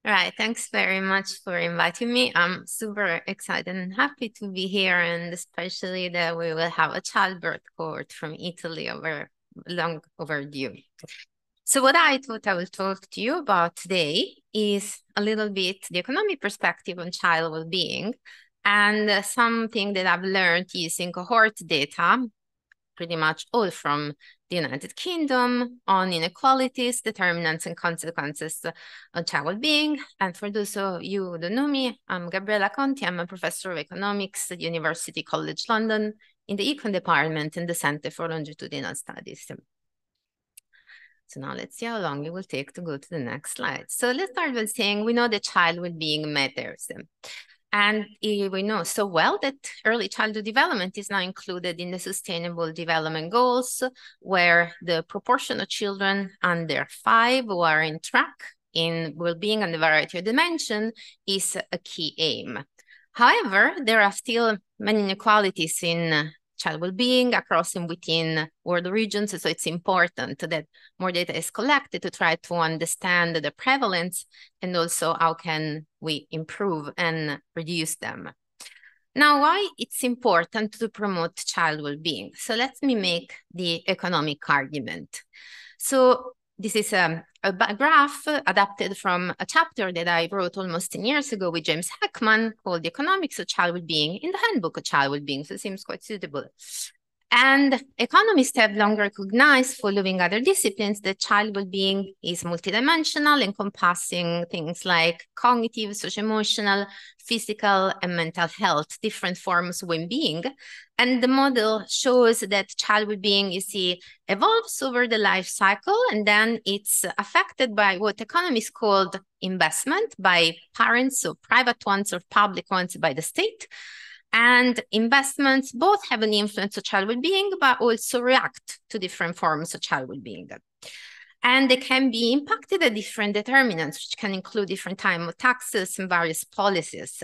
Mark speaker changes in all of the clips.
Speaker 1: Right. Thanks very much for inviting me. I'm super excited and happy to be here, and especially that we will have a childbirth cohort from Italy over long overdue. So what I thought I will talk to you about today is a little bit the economic perspective on child well-being and something that I've learned using cohort data pretty much all from the United Kingdom on inequalities, determinants, and consequences on child well-being. And for those of you who don't know me, I'm Gabriella Conti. I'm a professor of economics at University College London in the Econ department in the Center for Longitudinal Studies. So now let's see how long it will take to go to the next slide. So let's start with saying we know that child well-being matters. And we know so well that early childhood development is now included in the Sustainable Development Goals, where the proportion of children under 5 who are in track in well-being and the variety of dimension is a key aim. However, there are still many inequalities in child well-being across and within world regions. So it's important that more data is collected to try to understand the prevalence and also how can we improve and reduce them. Now, why it's important to promote child well-being? So let me make the economic argument. So this is a graph adapted from a chapter that I wrote almost 10 years ago with James Heckman called The Economics of Child Wellbeing in the Handbook of Child Wellbeing, so it seems quite suitable. And economists have long recognized, following other disciplines, that child well-being is multidimensional, encompassing things like cognitive, social-emotional, physical, and mental health, different forms of well-being. And the model shows that child well-being evolves over the life cycle, and then it's affected by what economists called investment by parents, so private ones or public ones by the state. And investments both have an influence on child well-being, but also react to different forms of child well-being. And they can be impacted at different determinants, which can include different types of taxes and various policies.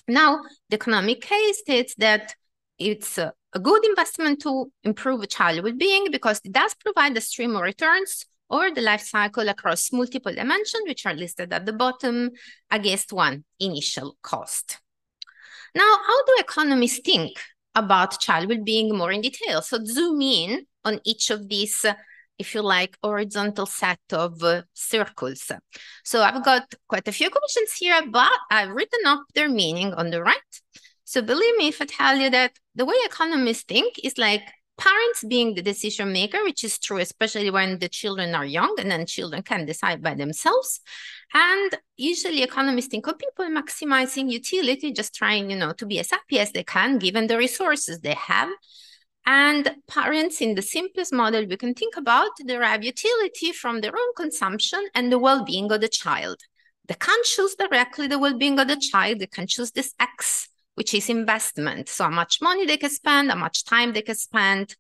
Speaker 1: Now, the economic case states that it's a good investment to improve child well-being because it does provide a stream of returns over the life cycle across multiple dimensions, which are listed at the bottom, against one initial cost. Now, how do economists think about child well-being more in detail? So zoom in on each of these, if you like, horizontal set of circles. So I've got quite a few questions here, but I've written up their meaning on the right. So believe me if I tell you that the way economists think is like parents being the decision maker, which is true, especially when the children are young and then children can decide by themselves. And usually economists think of people maximizing utility, just trying, to be as happy as they can, given the resources they have. And parents, in the simplest model we can think about, derive utility from their own consumption and the well-being of the child. They can't choose directly the well-being of the child. They can choose this X, which is investment. So how much money they can spend, how much time they can spend.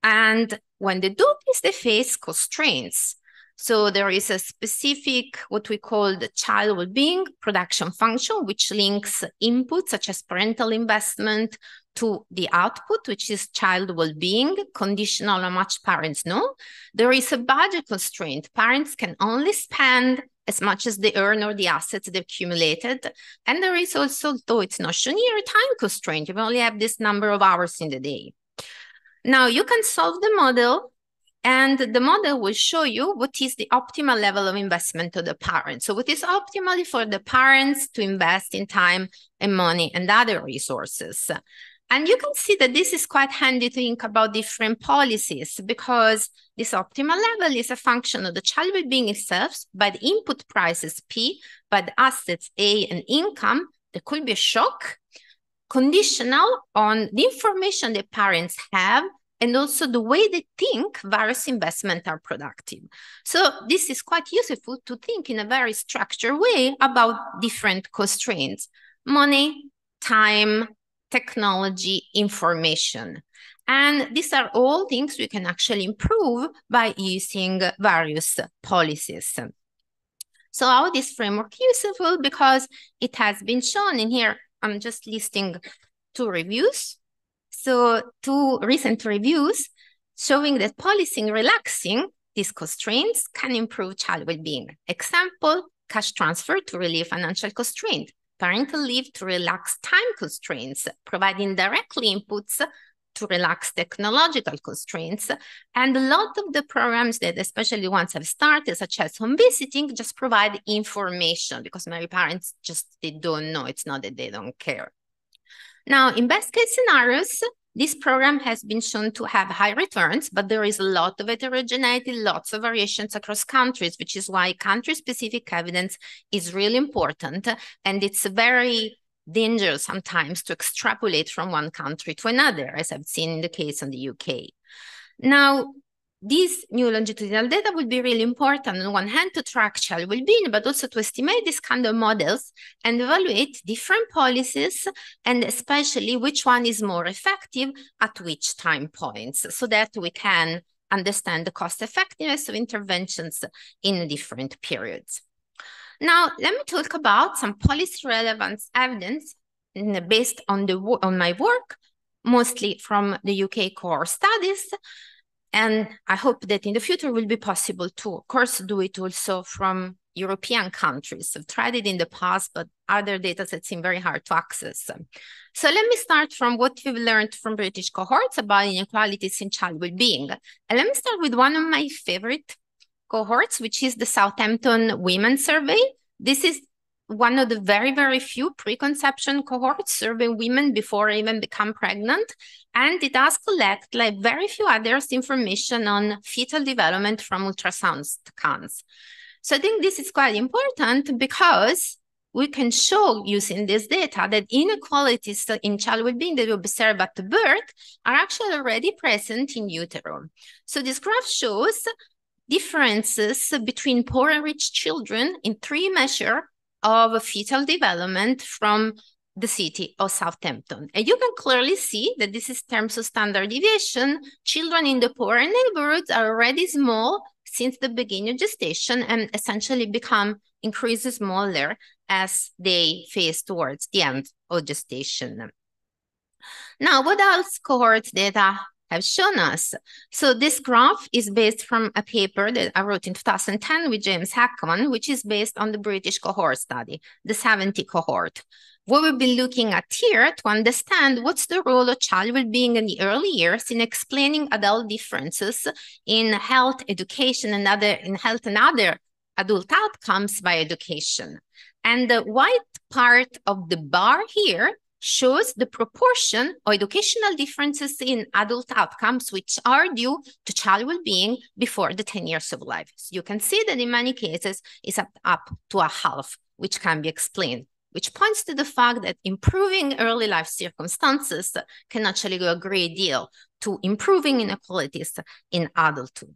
Speaker 1: And when they do this, they face constraints. So there is a specific, what we call the child well-being production function, which links inputs such as parental investment to the output, which is child well-being, conditional on how much parents know. There is a budget constraint. Parents can only spend as much as they earn or the assets they've accumulated. And there is also, though it's not shown here, a time constraint. You only have this number of hours in the day. Now you can solve the model, and the model will show you what is the optimal level of investment to the parents. So what is optimally for the parents to invest in time and money and other resources. And you can see that this is quite handy to think about different policies because this optimal level is a function of the child well-being itself by the input prices P, by the assets A and income. There could be a shock conditional on the information that parents have and also the way they think various investments are productive. So this is quite useful to think in a very structured way about different constraints: money, time, technology, information. And these are all things we can actually improve by using various policies. So how this framework is useful because it has been shown in here. I'm just listing 2 reviews. So 2 recent reviews showing that policy relaxing these constraints can improve child well-being. Example, cash transfer to relieve financial constraint, parental leave to relax time constraints, providing directly inputs to relax technological constraints. And a lot of the programs that especially ones have started, such as home visiting, just provide information because many parents they don't know. It's not that they don't care. Now, in best case scenarios, this program has been shown to have high returns, but there is a lot of heterogeneity, lots of variations across countries, which is why country-specific evidence is really important. And it's very dangerous sometimes to extrapolate from one country to another, as I've seen in the case in the UK. Now, these new longitudinal data will be really important on one hand to track child well-being, but also to estimate these kind of models and evaluate different policies, and especially which one is more effective at which time points, so that we can understand the cost effectiveness of interventions in different periods. Now, let me talk about some policy relevance evidence based on my work, mostly from the UK cohort studies. And I hope that in the future it will be possible to, of course, do it also from European countries. I've tried it in the past, but other data sets seem very hard to access. So let me start from what we've learned from British cohorts about inequalities in child well-being. And let me start with one of my favorite cohorts, which is the Southampton Women Survey. This is one of the very, very few preconception cohorts surveying women before they even become pregnant. And it does collect, like very few others, information on fetal development from ultrasound scans. So I think this is quite important because we can show using this data that inequalities in child well-being that we observe at birth are actually already present in utero. So this graph shows differences between poor and rich children in 3 measures of fetal development from the city of Southampton. And you can clearly see that this is terms of standard deviation. Children in the poorer neighborhoods are already small since the beginning of gestation and essentially become increasingly smaller as they face towards the end of gestation. Now, what else cohort data have shown us? So this graph is based from a paper that I wrote in 2010 with James Hackman, which is based on the British cohort study, the 70 cohort. What we've been looking at here to understand what's the role of child well-being in the early years in explaining adult differences in health, education, and other adult outcomes by education. And the white part of the bar here shows the proportion of educational differences in adult outcomes which are due to child well-being before the 10 years of life. So you can see that in many cases it's up to a half, which can be explained, which points to the fact that improving early life circumstances can actually go a great deal to improving inequalities in adulthood.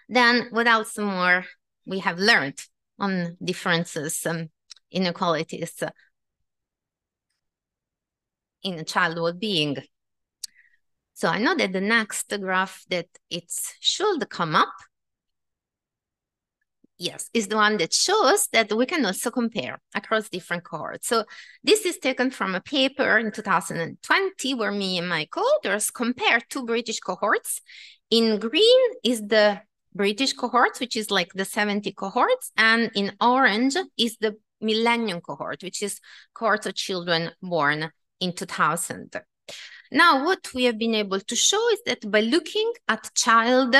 Speaker 1: Then what else more we have learned on differences, inequalities in child well-being. So I know that the next graph that it should come up, yes, is the one that shows that we can also compare across different cohorts. So this is taken from a paper in 2020 where me and my co-authors compared 2 British cohorts. In green is the British cohorts, which is like the 70 cohorts, and in orange is the millennium cohort, which is cohorts of children born in 2000. Now, what we have been able to show is that by looking at child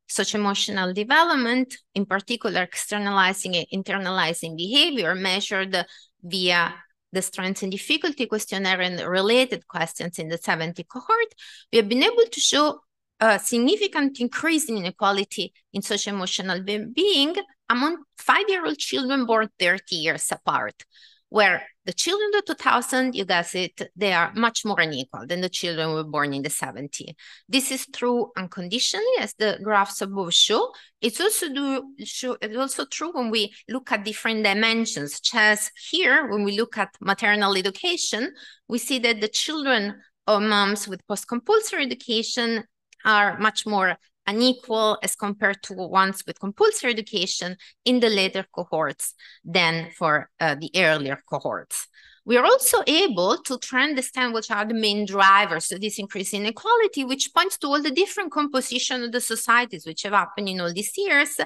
Speaker 1: socio-emotional development, in particular externalizing and internalizing behavior measured via the strengths and difficulty questionnaire and related questions in the 70 cohort, we have been able to show a significant increase in inequality in socio-emotional being among 5-year-old children born 30 years apart, where the children of 2000, you guess it, they are much more unequal than the children who were born in the 70s. This is true unconditionally, as the graphs above show. It's also true when we look at different dimensions, such as here, when we look at maternal education, we see that the children of moms with post-compulsory education are much more unequal as compared to ones with compulsory education in the later cohorts than for the earlier cohorts. We are also able to try and understand what are the main drivers of this increase in inequality, which points to all the different composition of the societies which have happened in all these years,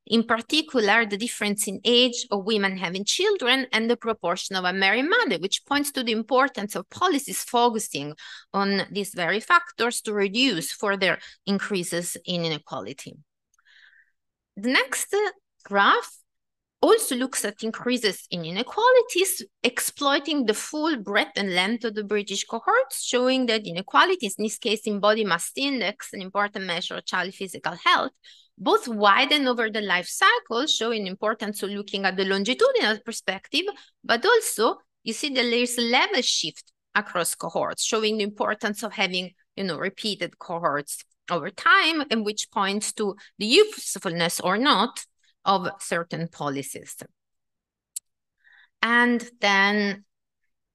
Speaker 1: in particular, the difference in age of women having children and the proportion of unmarried mother, which points to the importance of policies focusing on these very factors to reduce further increases in inequality. The next graph also looks at increases in inequalities, exploiting the full breadth and length of the British cohorts, showing that inequalities, in this case in body mass index, an important measure of child physical health, both widen over the life cycle, showing importance of looking at the longitudinal perspective, but also you see that there's a level shift across cohorts, showing the importance of having, repeated cohorts over time, and which points to the usefulness or not of certain policies. And then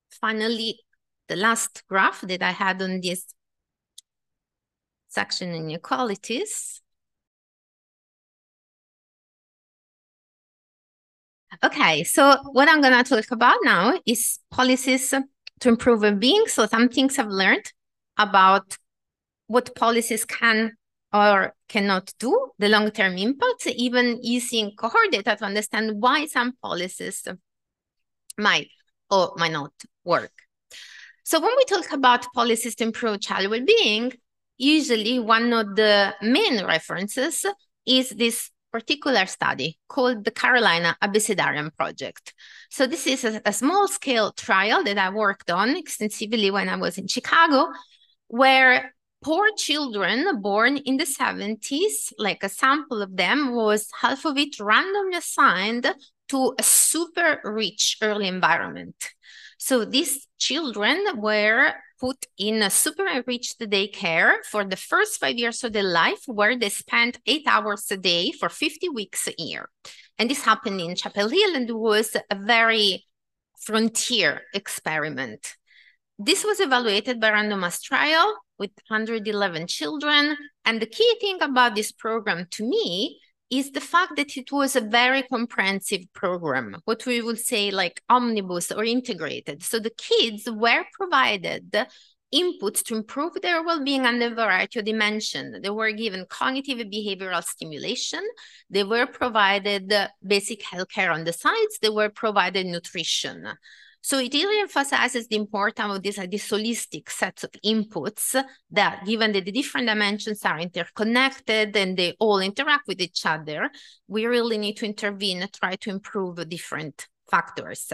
Speaker 1: finally, the last graph that I had on this section, inequalities. Okay, so what I'm gonna talk about now is policies to improve well-being. So some things I've learned about what policies can or cannot do, the long-term impacts, even using cohort data to understand why some policies might or might not work. So when we talk about policies to improve child well-being, usually one of the main references is this particular study called the Carolina Abecedarian Project. So this is a small-scale trial that I worked on extensively when I was in Chicago, where poor children born in the 70s, like a sample of them, was half of it randomly assigned to a super rich early environment. So these children were put in a super enriched daycare for the first 5 years of their life, where they spent 8 hours a day for 50 weeks a year. And this happened in Chapel Hill, and it was a very frontier experiment. This was evaluated by randomized trial with 111 children. And the key thing about this program to me is the fact that it was a very comprehensive program, what we would say like omnibus or integrated. So the kids were provided inputs to improve their well-being and a variety of dimensions. They were given cognitive and behavioral stimulation. They were provided basic healthcare on the sides. They were provided nutrition. So it really emphasizes the importance of this holistic set of inputs that, given that the different dimensions are interconnected and they all interact with each other, we really need to intervene and try to improve different factors.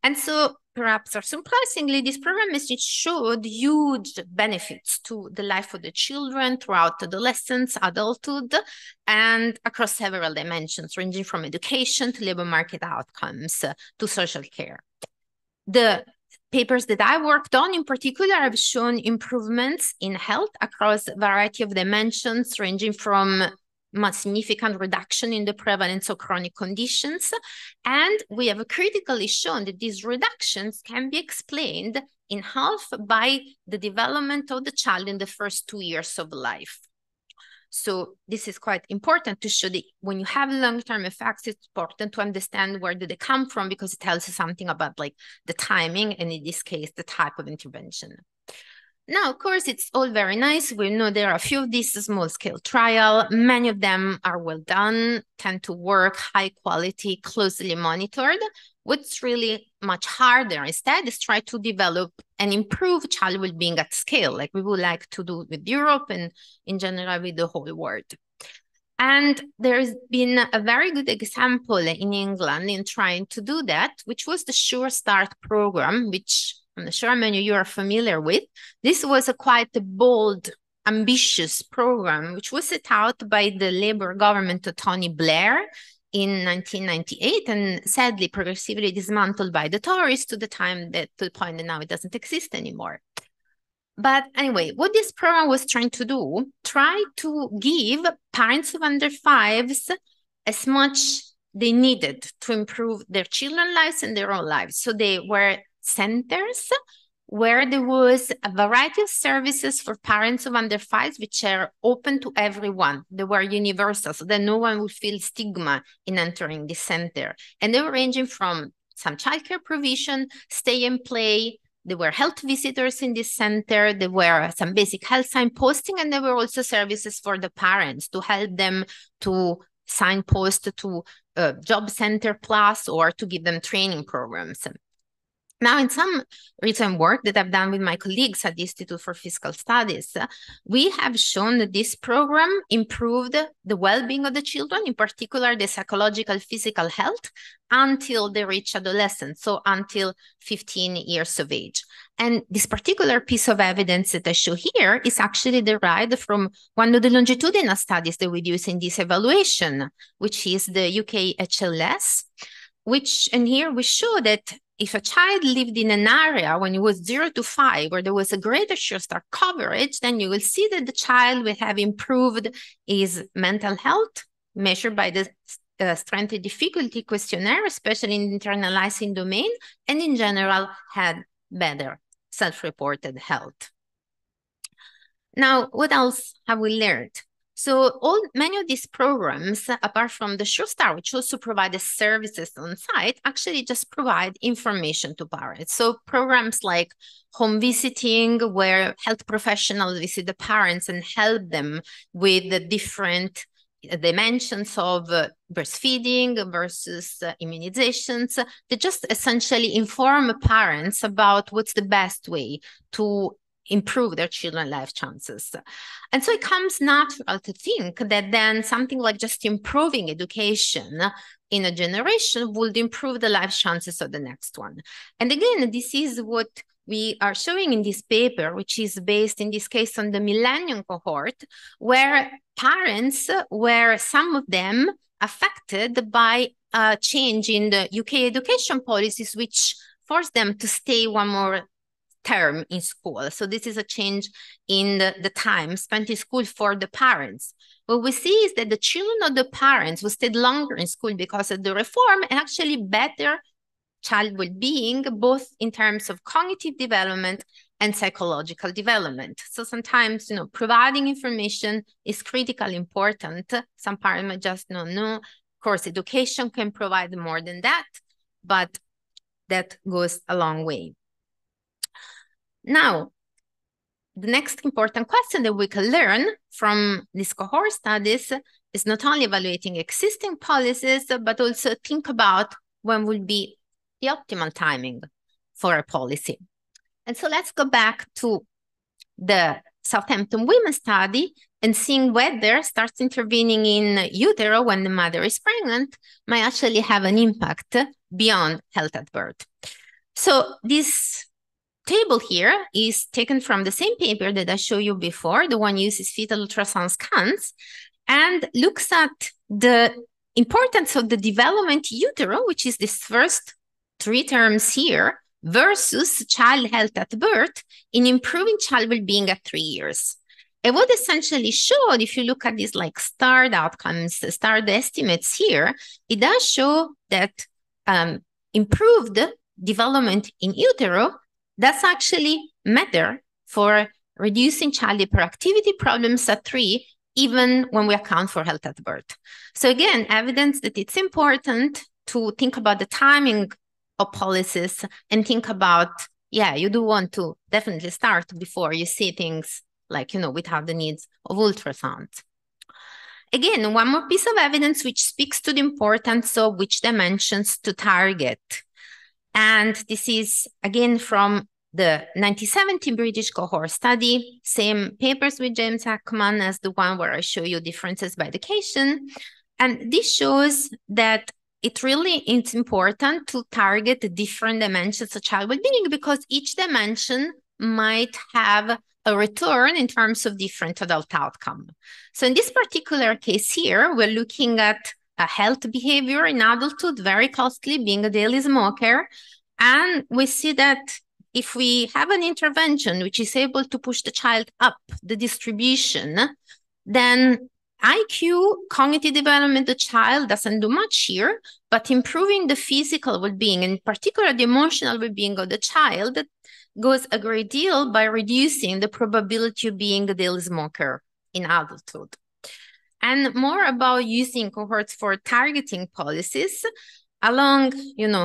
Speaker 1: And so perhaps or surprisingly, this program message showed huge benefits to the life of the children throughout adolescence, adulthood, and across several dimensions, ranging from education to labor market outcomes to social care. The papers that I worked on in particular have shown improvements in health across a variety of dimensions, ranging from a significant reduction in the prevalence of chronic conditions. And we have critically shown that these reductions can be explained in half by the development of the child in the first 2 years of life. So this is quite important to show that when you have long-term effects, it's important to understand where do they come from, because it tells you something about like the timing and in this case, the type of intervention. Now, of course, it's all very nice. We know there are a few of these small-scale trials. Many of them are well done, tend to work, high quality, closely monitored. What's really much harder instead is try to develop and improve child well-being at scale, like we would like to do with Europe and in general with the whole world. And there's been a very good example in England in trying to do that, which was the Sure Start program, which I'm sure many of you are familiar with. This was a quite bold, ambitious program, which was set out by the Labour government of Tony Blair in 1998, and sadly progressively dismantled by the Tories to the point that now it doesn't exist anymore. But anyway, what this program was trying to do, try to give parents of under fives as much they needed to improve their children's lives and their own lives. So they were centers where there was a variety of services for parents of under fives, which are open to everyone. They were universal, so that no one would feel stigma in entering this center. And they were ranging from some childcare provision, stay and play. There were health visitors in this center. There were some basic health signposting, and there were also services for the parents to help them to signpost to Job Center Plus or to give them training programs. Now, in some recent work that I've done with my colleagues at the Institute for Fiscal Studies, we have shown that this program improved the well-being of the children, in particular the psychological, physical health, until they reach adolescence, so until 15 years of age. And this particular piece of evidence that I show here is actually derived from one of the longitudinal studies that we use in this evaluation, which is the UK HLS, and here we show that if a child lived in an area when it was 0 to 5, where there was a greater Sure Start coverage, then you will see that the child will have improved his mental health, measured by the Strength and Difficulty Questionnaire, especially in the internalizing domain, and in general had better self-reported health. Now, what else have we learned? So many of these programs, apart from the Sure Start, which also provide the services on site, actually just provide information to parents. So programs like home visiting, where health professionals visit the parents and help them with the different dimensions of breastfeeding versus immunizations, they just essentially inform parents about what's the best way to improve their children's life chances. And so it comes natural to think that then something like just improving education in a generation would improve the life chances of the next one. And again, this is what we are showing in this paper, which is based in this case on the millennium cohort, where parents were, some of them, affected by a change in the UK education policies, which forced them to stay one more term in school. So this is a change in the time spent in school for the parents. What we see is that the children of the parents who stayed longer in school because of the reform and actually better child well-being, both in terms of cognitive development and psychological development. So sometimes, providing information is critically important. Some parents might just not know. Of course, education can provide more than that, but that goes a long way. Now, the next important question that we can learn from these cohort studies is not only evaluating existing policies, but also think about when will be the optimal timing for a policy. And so let's go back to the Southampton Women study and seeing whether starts intervening in utero when the mother is pregnant might actually have an impact beyond health at birth. So this table here is taken from the same paper that I showed you before. The one uses fetal ultrasound scans and looks at the importance of the development utero, which is this first 3 terms here, versus child health at birth in improving child well-being at 3 years. And what essentially showed, if you look at these like starred outcomes, starred estimates here, it does show that improved development in utero does actually matter for reducing child hyperactivity problems at 3, even when we account for health at birth. So again, evidence that it's important to think about the timing of policies and think about, you do want to definitely start before you see things like, without the needs of ultrasound. Again, one more piece of evidence which speaks to the importance of which dimensions to target. And this is, again, from the 1970 British cohort study, same papers with James Ackman as the one where I show you differences by education. And this shows that it really is important to target the different dimensions of child well-being because each dimension might have a return in terms of different adult outcome. So in this particular case here, we're looking at a health behavior in adulthood, very costly, being a daily smoker. And we see that if we have an intervention which is able to push the child up the distribution, then IQ, cognitive development of the child doesn't do much here, but improving the physical well-being, and in particular the emotional well-being of the child, goes a great deal by reducing the probability of being a daily smoker in adulthood. And more about using cohorts for targeting policies, along,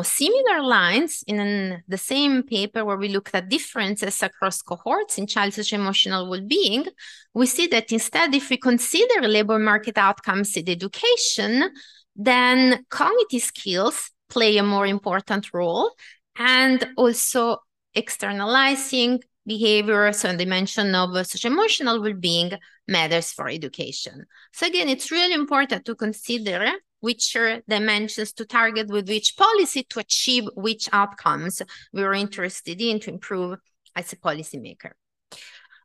Speaker 1: similar lines in the same paper where we looked at differences across cohorts in child social emotional well-being, we see that instead, if we consider labor market outcomes in education, then cognitive skills play a more important role, and also externalizing behavior, so a dimension of social emotional well-being matters for education. So again, it's really important to consider which dimensions to target with which policy to achieve which outcomes we were interested in to improve as a policymaker.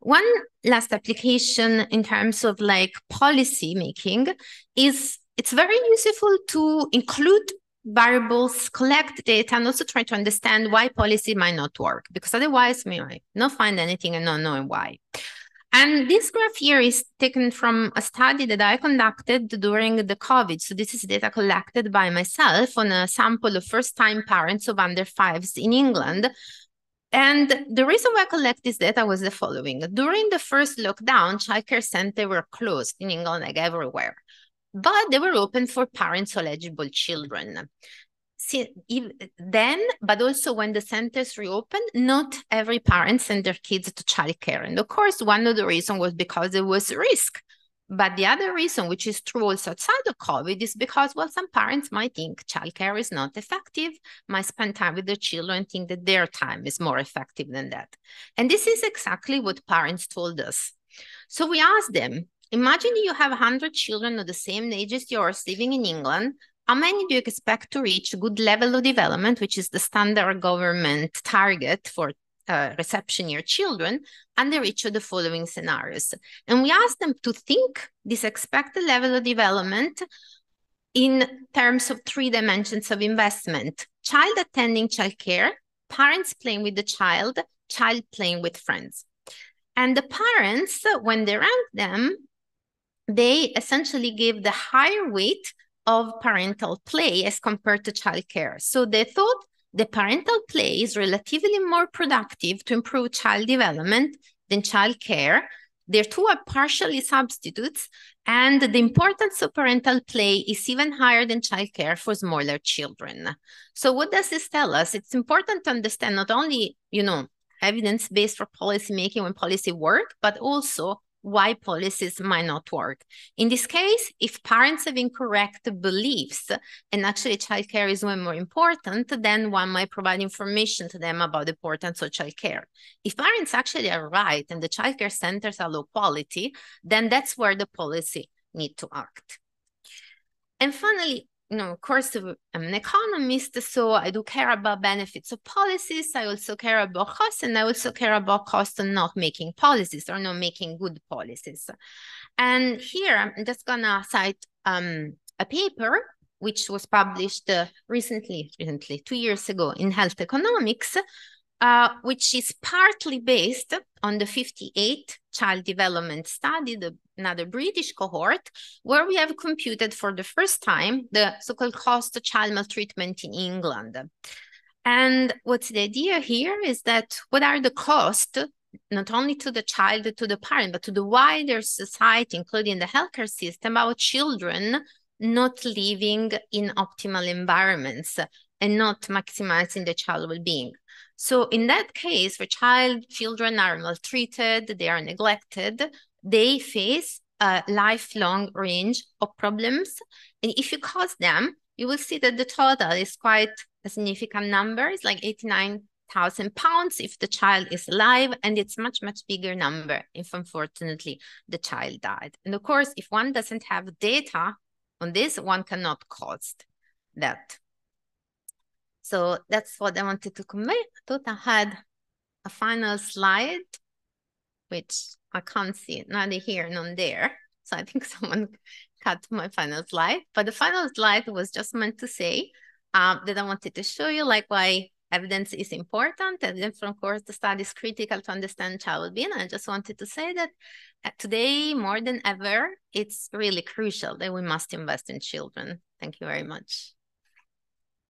Speaker 1: One last application in terms of policy making is it's very useful to include variables, collect data, and also try to understand why policy might not work, because otherwise we might not find anything and not knowing why. And this graph here is taken from a study that I conducted during the COVID. So this is data collected by myself on a sample of first-time parents of under fives in England. And the reason why I collect this data was the following. During the first lockdown, childcare centers were closed in England, like everywhere, but they were open for parents of eligible children. But also when the centers reopened, not every parent sent their kids to childcare. And of course, one of the reasons was because there was risk. But the other reason, which is true also outside of COVID, is because, well, some parents might think childcare is not effective, might spend time with their children, think that their time is more effective than that. And this is exactly what parents told us. So we asked them, imagine you have 100 children of the same age as yours living in England. How many do you expect to reach a good level of development, which is the standard government target for reception year children, under each of the following scenarios? And we asked them to think this expected level of development in terms of 3 dimensions of investment: child attending childcare, parents playing with the child playing with friends. And the parents, when they ranked them, they essentially gave the higher weight of parental play as compared to childcare. So they thought the parental play is relatively more productive to improve child development than childcare. Their two are partially substitutes, and the importance of parental play is even higher than childcare for smaller children. So what does this tell us? It's important to understand not only, evidence-based for policy making when policy work, but also why policies might not work. In this case, if parents have incorrect beliefs, and actually childcare is way more important, then one might provide information to them about the importance of childcare. If parents actually are right and the childcare centers are low quality, then that's where the policy need to act. And finally, of course, I'm an economist, so I do care about benefits of policies. I also care about costs, and I also care about costs of not making policies or not making good policies. And here, I'm just gonna cite a paper which was published recently, 2 years ago in Health Economics, which is partly based on the 58 child development study, another British cohort, where we have computed for the first time the so-called cost of child maltreatment in England. And what's the idea here is that what are the costs, not only to the child, to the parent, but to the wider society, including the healthcare system, about children not living in optimal environments and not maximizing the child well-being. So in that case, where children are maltreated, they are neglected, they face a lifelong range of problems. And if you cost them, you will see that the total is quite a significant number. It's like £89,000 if the child is alive, and it's much, much bigger number if unfortunately the child died. And of course, if one doesn't have data on this, one cannot cost that. So that's what I wanted to convey. I thought I had a final slide, which I can't see, neither here nor there. So I think someone cut my final slide. But the final slide was just meant to say that I wanted to show you why evidence is important. Evidence from course the study is critical to understand child well-being. I just wanted to say that today, more than ever, it's really crucial that we must invest in children. Thank you very much.